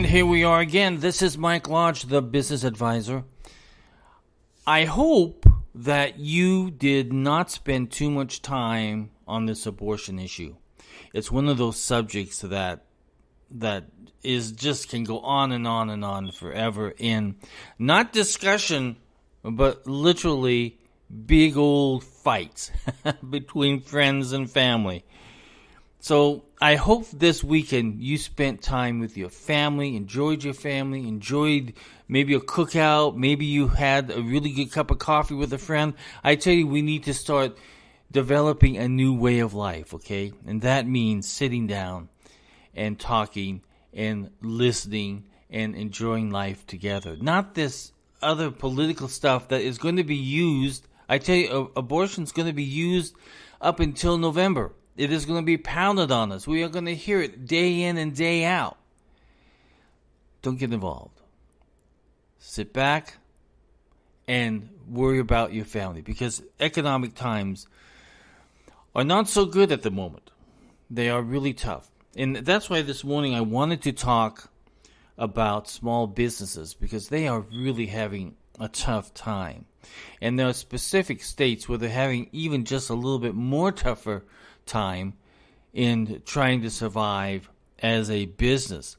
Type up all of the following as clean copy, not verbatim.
here we are again. This is Mike Lodge, the business advisor. I hope that you did not spend too much time on this abortion issue. It's one of those subjects that is just can go on and on and on forever in not discussion, but literally big old fights between friends and family. So I hope this weekend you spent time with your family, enjoyed maybe a cookout, maybe you had a really good cup of coffee with a friend. I tell you, we need to start developing a new way of life, okay? And that means sitting down and talking and listening and enjoying life together. Not this other political stuff that is going to be used. I tell you, abortion is going to be used up until November. It is going to be pounded on us. We are going to hear it day in and day out. Don't get involved. Sit back and worry about your family, because economic times are not so good at the moment. They are really tough. And that's why this morning I wanted to talk about small businesses, because they are really having a tough time. And there are specific states where they're having even just a little bit more tougher time in trying to survive as a business.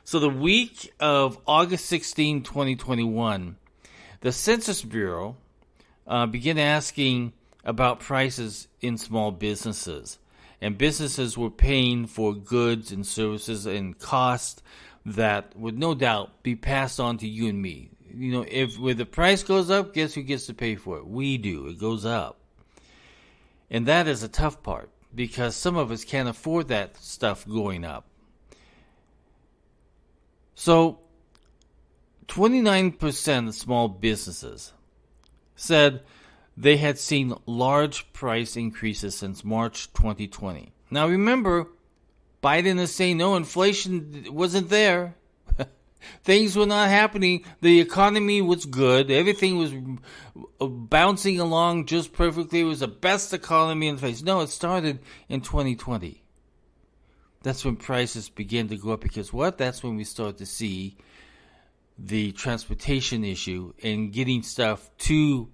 So the week of August 16, 2021, the Census Bureau began asking about prices in small businesses. And businesses were paying for goods and services and costs that would no doubt be passed on to you and me. You know, when the price goes up, guess who gets to pay for it? We do. It goes up. And that is a tough part, because some of us can't afford that stuff going up. So 29% of small businesses said they had seen large price increases since March 2020. Now remember, Biden is saying no, inflation wasn't there. Things were not happening. The economy was good. Everything was bouncing along just perfectly. It was the best economy in the face. No, it started in 2020. That's when prices began to go up, because what? That's when we start to see the transportation issue and getting stuff to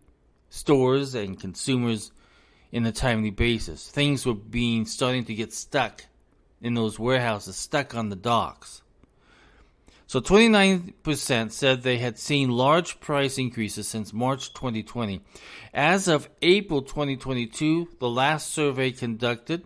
stores and consumers in a timely basis. Things were starting to get stuck in those warehouses, stuck on the docks. So 29% said they had seen large price increases since March 2020. As of April 2022, the last survey conducted,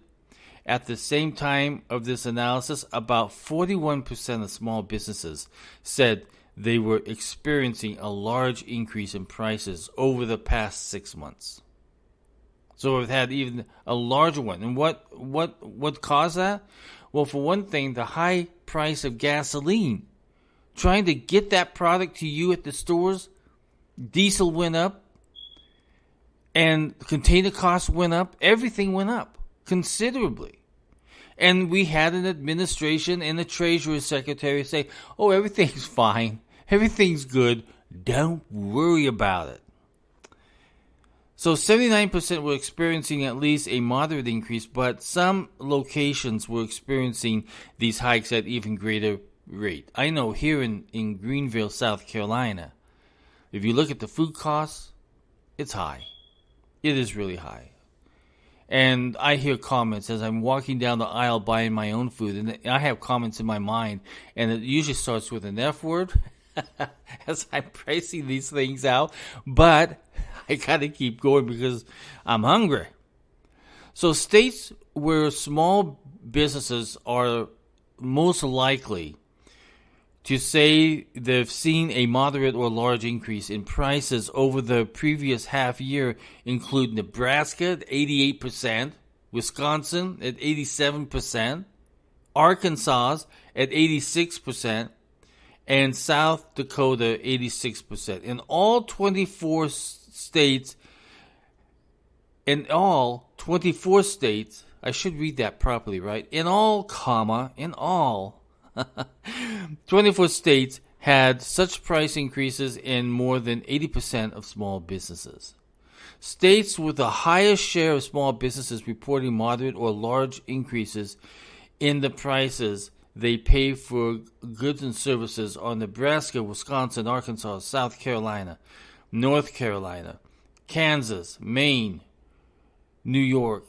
at the same time of this analysis, about 41% of small businesses said they were experiencing a large increase in prices over the past 6 months. So we've had even a larger one. And what caused that? Well, for one thing, the high price of gasoline. Trying to get that product to you at the stores, diesel went up, and container costs went up. Everything went up considerably. And we had an administration and a Treasury Secretary say, oh, everything's fine. Everything's good. Don't worry about it. So 79% were experiencing at least a moderate increase, but some locations were experiencing these hikes at even greater rate. I know here in Greenville, South Carolina, if you look at the food costs, it's high. It is really high. And I hear comments as I'm walking down the aisle buying my own food, and I have comments in my mind, and it usually starts with an F word as I'm pricing these things out. But I gotta keep going because I'm hungry. So states where small businesses are most likely to say they've seen a moderate or large increase in prices over the previous half year include Nebraska at 88%, Wisconsin at 87%, Arkansas at 86%, and South Dakota 86%. In all 24 states, I should read that properly, right? In all 24 states had such price increases in more than 80% of small businesses. States with the highest share of small businesses reporting moderate or large increases in the prices they pay for goods and services on Nebraska, Wisconsin, Arkansas, South Carolina, North Carolina, Kansas, Maine, New York,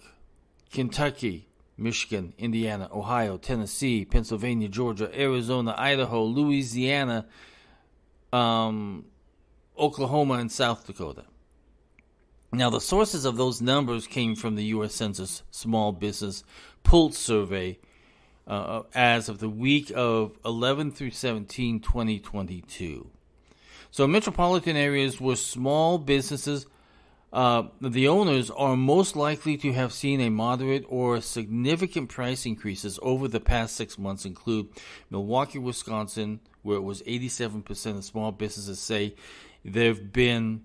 Kentucky, Michigan, Indiana, Ohio, Tennessee, Pennsylvania, Georgia, Arizona, Idaho, Louisiana, Oklahoma, and South Dakota. Now, the sources of those numbers came from the U.S. Census Small Business Pulse Survey as of the week of 11 through 17, 2022. So metropolitan areas where small businesses, the owners are most likely to have seen a moderate or significant price increases over the past 6 months include Milwaukee, Wisconsin, where it was 87% of small businesses say they've been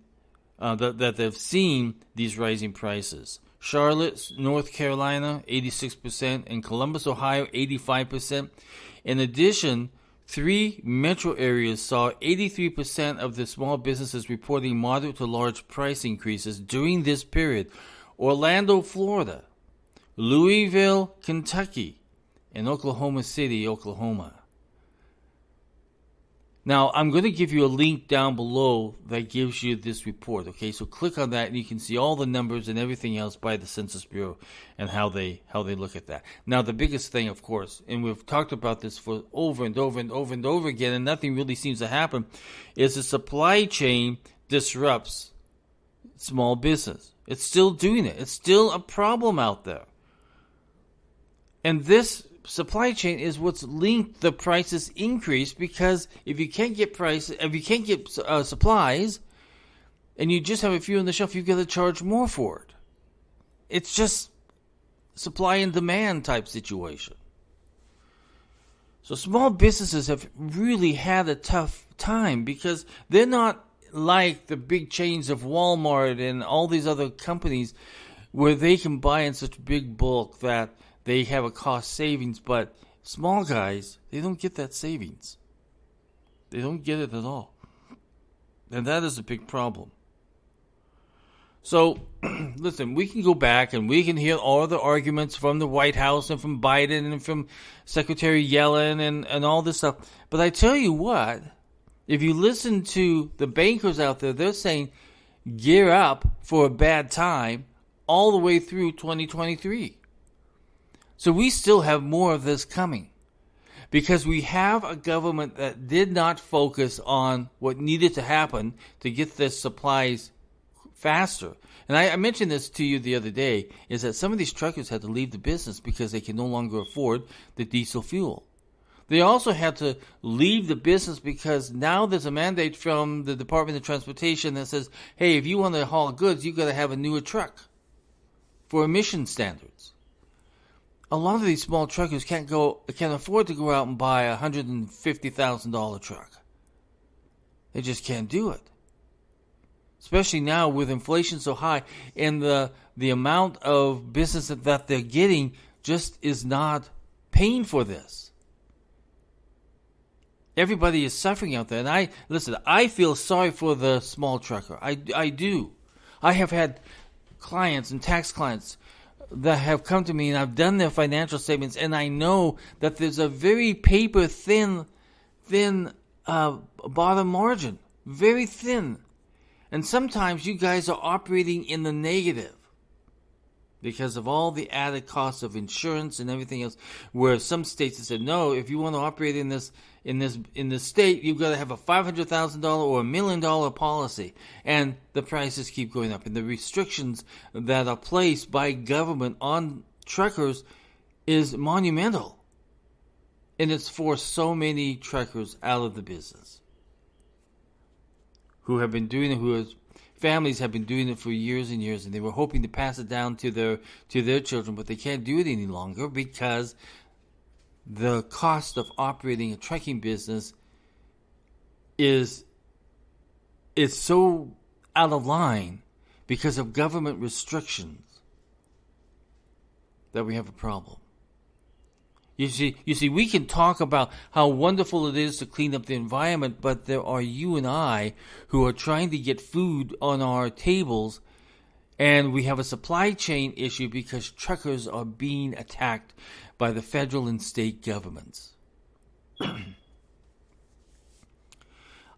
that they've seen these rising prices. Charlotte, North Carolina, 86%, and Columbus, Ohio, 85%. In addition, 3 metro areas saw 83% of the small businesses reporting moderate to large price increases during this period. Orlando, Florida, Louisville, Kentucky, and Oklahoma City, Oklahoma. Now, I'm going to give you a link down below that gives you this report, okay? So click on that and you can see all the numbers and everything else by the Census Bureau and how they look at that. Now, the biggest thing, of course, and we've talked about this for over and over and over and over again, and nothing really seems to happen, is the supply chain disrupts small business. It's still doing it. It's still a problem out there. And this supply chain is what's linked the prices increase, because if you can't get supplies and you just have a few on the shelf, you've got to charge more for it. It's just supply and demand type situation. So small businesses have really had a tough time because they're not like the big chains of Walmart and all these other companies where they can buy in such big bulk that they have a cost savings, but small guys, they don't get that savings. They don't get it at all. And that is a big problem. So, listen, we can go back and we can hear all the arguments from the White House and from Biden and from Secretary Yellen and all this stuff. But I tell you what, if you listen to the bankers out there, they're saying gear up for a bad time all the way through 2023. So we still have more of this coming because we have a government that did not focus on what needed to happen to get the supplies faster. And I mentioned this to you the other day, is that some of these truckers had to leave the business because they can no longer afford the diesel fuel. They also had to leave the business because now there's a mandate from the Department of Transportation that says, hey, if you want to haul goods, you've got to have a newer truck for emission standards. A lot of these small truckers can't afford to go out and buy a $150,000 truck. They just can't do it. Especially now with inflation so high and the amount of business that they're getting just is not paying for this. Everybody is suffering out there. And I feel sorry for the small trucker. I do. I have had clients and tax clients that have come to me and I've done their financial statements, and I know that there's a very paper thin bottom margin, very thin. And sometimes you guys are operating in the negative because of all the added costs of insurance and everything else, where some states have said, no, if you want to operate in this state, you've got to have a $500,000 or $1 million policy. And the prices keep going up. And the restrictions that are placed by government on truckers is monumental. And it's forced so many truckers out of the business who have been doing it, families have been doing it for years and years, and they were hoping to pass it down to their children, but they can't do it any longer because the cost of operating a trucking business is so out of line because of government restrictions that we have a problem. You see, we can talk about how wonderful it is to clean up the environment, but there are you and I who are trying to get food on our tables, and we have a supply chain issue because truckers are being attacked by the federal and state governments.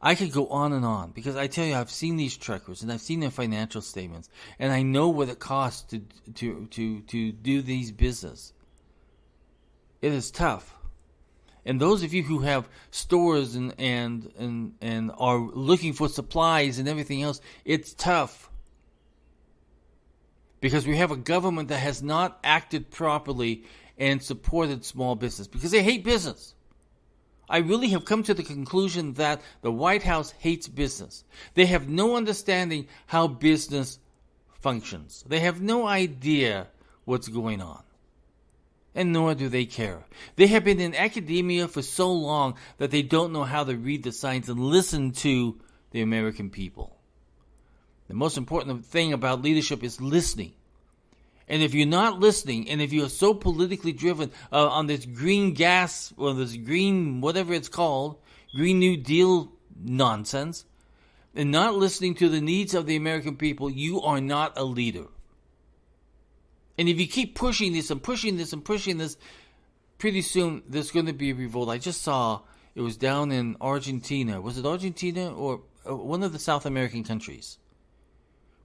I could go on because I tell you, I've seen these truckers and I've seen their financial statements, and I know what it costs to do these business. It is tough. And those of you who have stores and are looking for supplies and everything else, it's tough. Because we have a government that has not acted properly and supported small business because they hate business. I really have come to the conclusion that the White House hates business. They have no understanding how business functions. They have no idea what's going on. And nor do they care. They have been in academia for so long that they don't know how to read the signs and listen to the American people. The most important thing about leadership is listening. And if you're not listening, and if you're so politically driven on this green gas, or this green, whatever it's called, Green New Deal nonsense, and not listening to the needs of the American people, you are not a leader. And if you keep pushing this and pushing this and pushing this, pretty soon there's going to be a revolt. I just saw it was down in Argentina. Was it Argentina or one of the South American countries?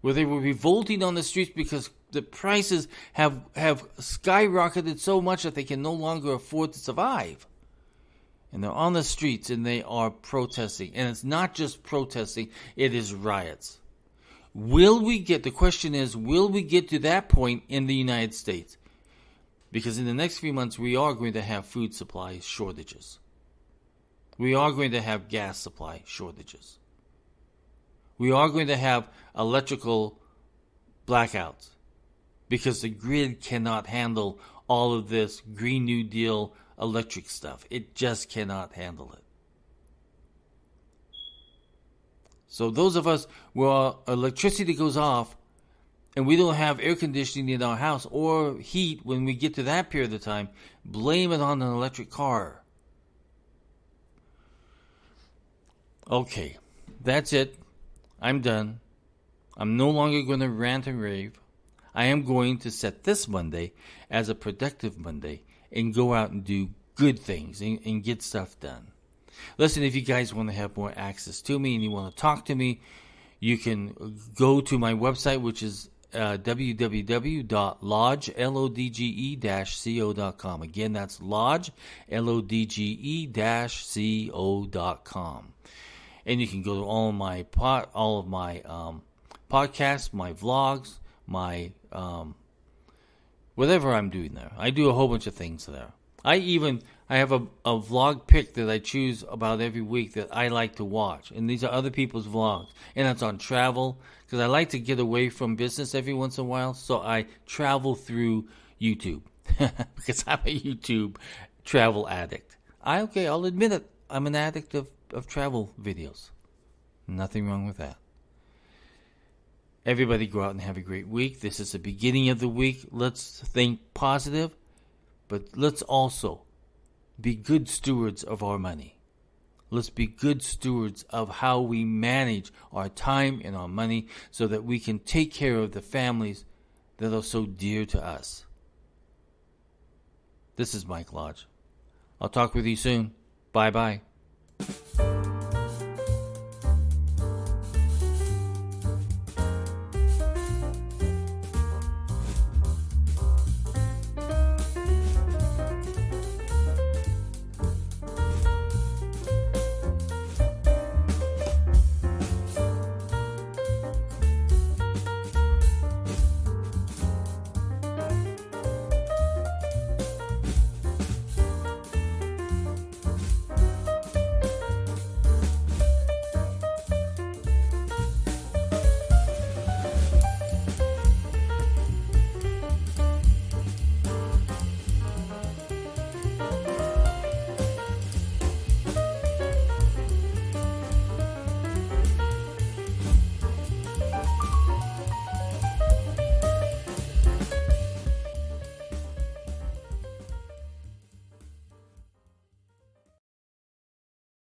Where they were revolting on the streets because the prices have skyrocketed so much that they can no longer afford to survive. And they're on the streets and they are protesting. And it's not just protesting, it is riots. The question is, will we get to that point in the United States? Because in the next few months, we are going to have food supply shortages. We are going to have gas supply shortages. We are going to have electrical blackouts because the grid cannot handle all of this Green New Deal electric stuff. It just cannot handle it. So those of us where our electricity goes off and we don't have air conditioning in our house or heat when we get to that period of time, blame it on an electric car. Okay, that's it. I'm done. I'm no longer going to rant and rave. I am going to set this Monday as a productive Monday and go out and do good things and get stuff done. Listen, if you guys want to have more access to me and you want to talk to me, you can go to my website, which is www.lodge.co.com. Again, that's lodge.co.com. And you can go to all of my podcasts, my vlogs, my whatever I'm doing there. I do a whole bunch of things there. I have a vlog pick that I choose about every week that I like to watch. And these are other people's vlogs. And it's on travel, because I like to get away from business every once in a while. So I travel through YouTube, because I'm a YouTube travel addict. I'll admit it. I'm an addict of travel videos. Nothing wrong with that. Everybody go out and have a great week. This is the beginning of the week. Let's think positive, but let's also be good stewards of our money. Let's be good stewards of how we manage our time and our money so that we can take care of the families that are so dear to us. This is Mike Lodge. I'll talk with you soon. Bye-bye.